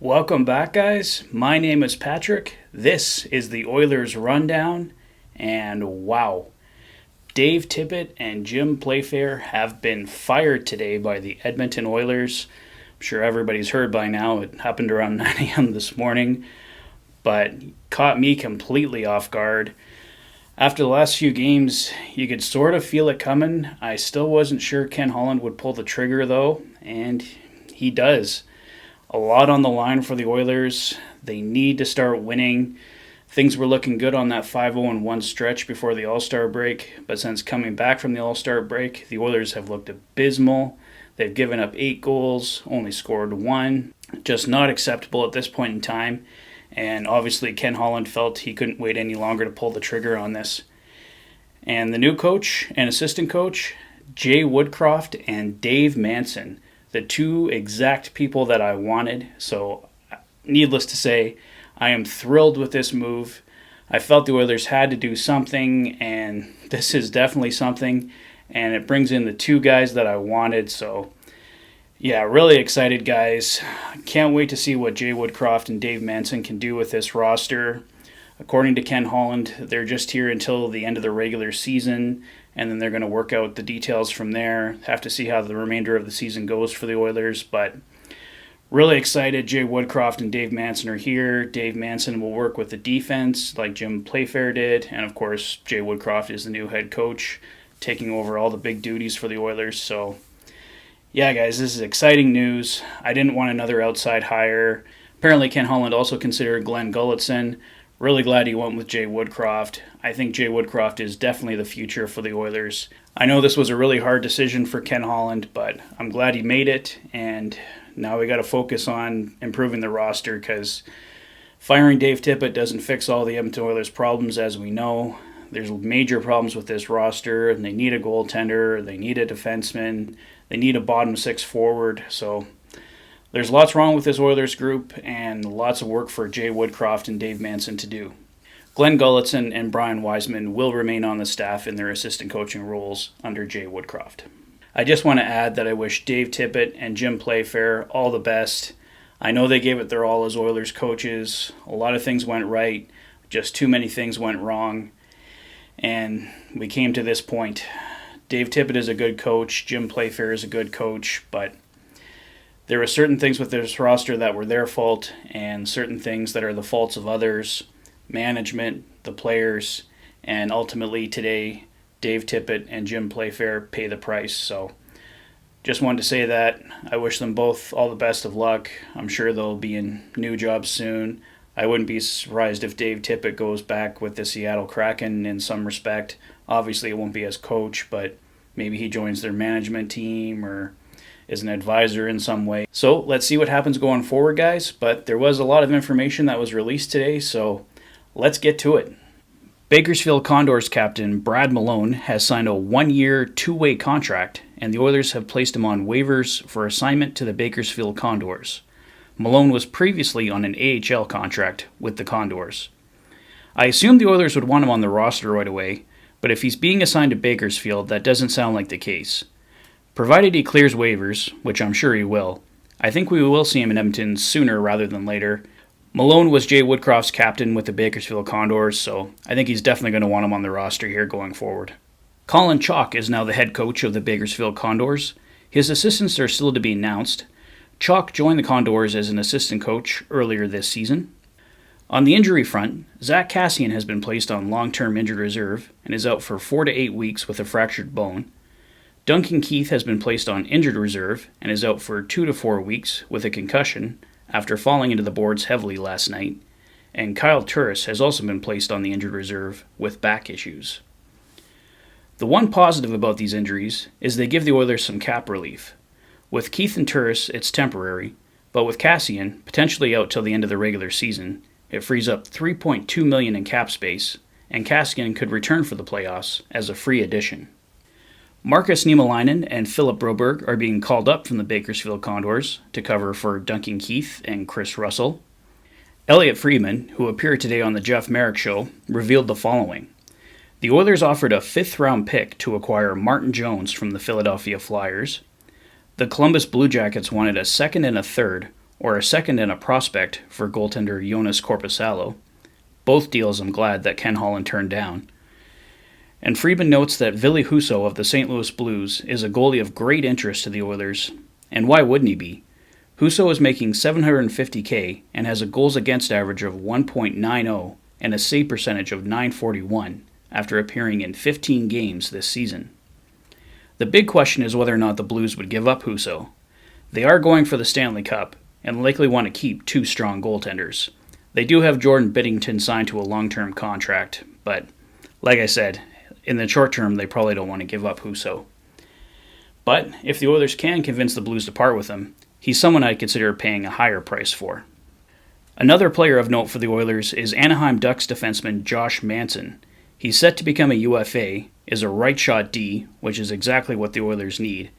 Welcome back, guys. My name is Patrick. This is the Oilers Rundown, and wow, Dave Tippett and Jim Playfair have been fired today by the Edmonton Oilers. I'm sure everybody's heard by now. It happened around 9 a.m. this morning, but caught me completely off guard. After the last few games, you could sort of feel it coming. I still wasn't sure Ken Holland would pull the trigger, though, and he does. A lot on the line for the Oilers. They need to start winning. Things were looking good on that 5-0-1 stretch before the All-Star break, but since coming back from the All-Star break, the Oilers have looked abysmal. They've given up 8 goals, only scored 1. Just not acceptable at this point in time, and obviously Ken Holland felt he couldn't wait any longer to pull the trigger on this. And the new coach and assistant coach, Jay Woodcroft and Dave Manson, the two exact people that I wanted. So, needless to say, I am thrilled with this move. I felt the Oilers had to do something, and this is definitely something. And it brings in the two guys that I wanted. So, yeah, really excited, guys. Can't wait to see what Jay Woodcroft and Dave Manson can do with this roster. According to Ken Holland, they're just here until the end of the regular season, and then they're going to work out the details from there. Have to see how the remainder of the season goes for the Oilers, but really excited. Jay Woodcroft and Dave Manson are here. Dave Manson will work with the defense like Jim Playfair did, and of course, Jay Woodcroft is the new head coach, taking over all the big duties for the Oilers. So, yeah, guys, this is exciting news. I didn't want another outside hire. Apparently, Ken Holland also considered Glenn Gulletson. Really glad he went with Jay Woodcroft. I think Jay Woodcroft is definitely the future for the Oilers. I know this was a really hard decision for Ken Holland, but I'm glad he made it, and now we got to focus on improving the roster because firing Dave Tippett doesn't fix all the Edmonton Oilers' problems, as we know. There's major problems with this roster, and they need a goaltender, they need a defenseman, they need a bottom six forward, so there's lots wrong with this Oilers group and lots of work for Jay Woodcroft and Dave Manson to do. Glenn Gulletson and Brian Wiseman will remain on the staff in their assistant coaching roles under Jay Woodcroft. I just want to add that I wish Dave Tippett and Jim Playfair all the best. I know they gave it their all as Oilers coaches. A lot of things went right, just too many things went wrong, and we came to this point. Dave Tippett is a good coach, Jim Playfair is a good coach, but there were certain things with this roster that were their fault and certain things that are the faults of others, management, the players, and ultimately today, Dave Tippett and Jim Playfair pay the price. So just wanted to say that. I wish them both all the best of luck. I'm sure they'll be in new jobs soon. I wouldn't be surprised if Dave Tippett goes back with the Seattle Kraken in some respect. Obviously, it won't be as coach, but maybe he joins their management team or is an advisor in some way. So let's see what happens going forward, guys. But there was a lot of information that was released today, so let's get to it. Bakersfield Condors captain Brad Malone has signed a 1-year, 2-way contract, and the Oilers have placed him on waivers for assignment to the Bakersfield Condors. Malone was previously on an AHL contract with the Condors. I assumed the Oilers would want him on the roster right away, but if he's being assigned to Bakersfield, that doesn't sound like the case. Provided he clears waivers, which I'm sure he will, I think we will see him in Edmonton sooner rather than later. Malone was Jay Woodcroft's captain with the Bakersfield Condors, so I think he's definitely going to want him on the roster here going forward. Colin Chalk is now the head coach of the Bakersfield Condors. His assistants are still to be announced. Chalk joined the Condors as an assistant coach earlier this season. On the injury front, Zach Kassian has been placed on long-term injured reserve and is out for 4 to 8 weeks with a fractured bone. Duncan Keith has been placed on injured reserve and is out for 2 to 4 weeks with a concussion after falling into the boards heavily last night, and Kyle Turris has also been placed on the injured reserve with back issues. The one positive about these injuries is they give the Oilers some cap relief. With Keith and Turris, it's temporary, but with Kassian potentially out till the end of the regular season, it frees up $3.2 million in cap space, and Kassian could return for the playoffs as a free addition. Markus Niemelainen and Philip Broberg are being called up from the Bakersfield Condors to cover for Duncan Keith and Chris Russell. Elliot Friedman, who appeared today on the Jeff Merrick Show, revealed the following. The Oilers offered a 5th-round pick to acquire Martin Jones from the Philadelphia Flyers. The Columbus Blue Jackets wanted a 2nd and a 3rd, or a second and a prospect for goaltender Jonas Korpisalo. Both deals I'm glad that Ken Holland turned down. And Friedman notes that Ville Husso of the St. Louis Blues is a goalie of great interest to the Oilers, and why wouldn't he be? Husso is making $750K and has a goals against average of 1.90 and a save percentage of .941 after appearing in 15 games this season. The big question is whether or not the Blues would give up Husso. They are going for the Stanley Cup and likely want to keep two strong goaltenders. They do have Jordan Binnington signed to a long-term contract, but like I said, in the short term they probably don't want to give up Husso. But if the Oilers can convince the Blues to part with him, he's someone I'd consider paying a higher price for. Another player of note for the Oilers is Anaheim Ducks defenseman Josh Manson. He's set to become a UFA, is a right-shot D, which is exactly what the Oilers need,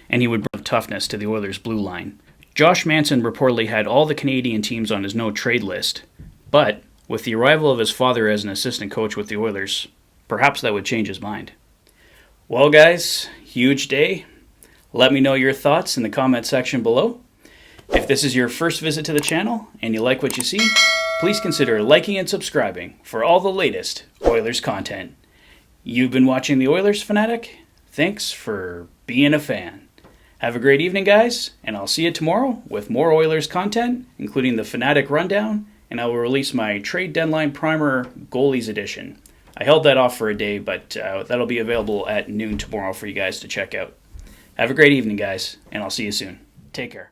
and he would bring toughness to the Oilers' blue line. Josh Manson reportedly had all the Canadian teams on his no-trade list, but with the arrival of his father as an assistant coach with the Oilers, perhaps that would change his mind. Well, guys, huge day. Let me know your thoughts in the comment section below. If this is your first visit to the channel and you like what you see, please consider liking and subscribing for all the latest Oilers content. You've been watching the Oilers Fanatic. Thanks for being a fan. Have a great evening, guys, and I'll see you tomorrow with more Oilers content, including the Fanatic Rundown, and I will release my Trade Deadline Primer Goalies Edition. I held that off for a day, but that'll be available at noon tomorrow for you guys to check out. Have a great evening, guys, and I'll see you soon. Take care.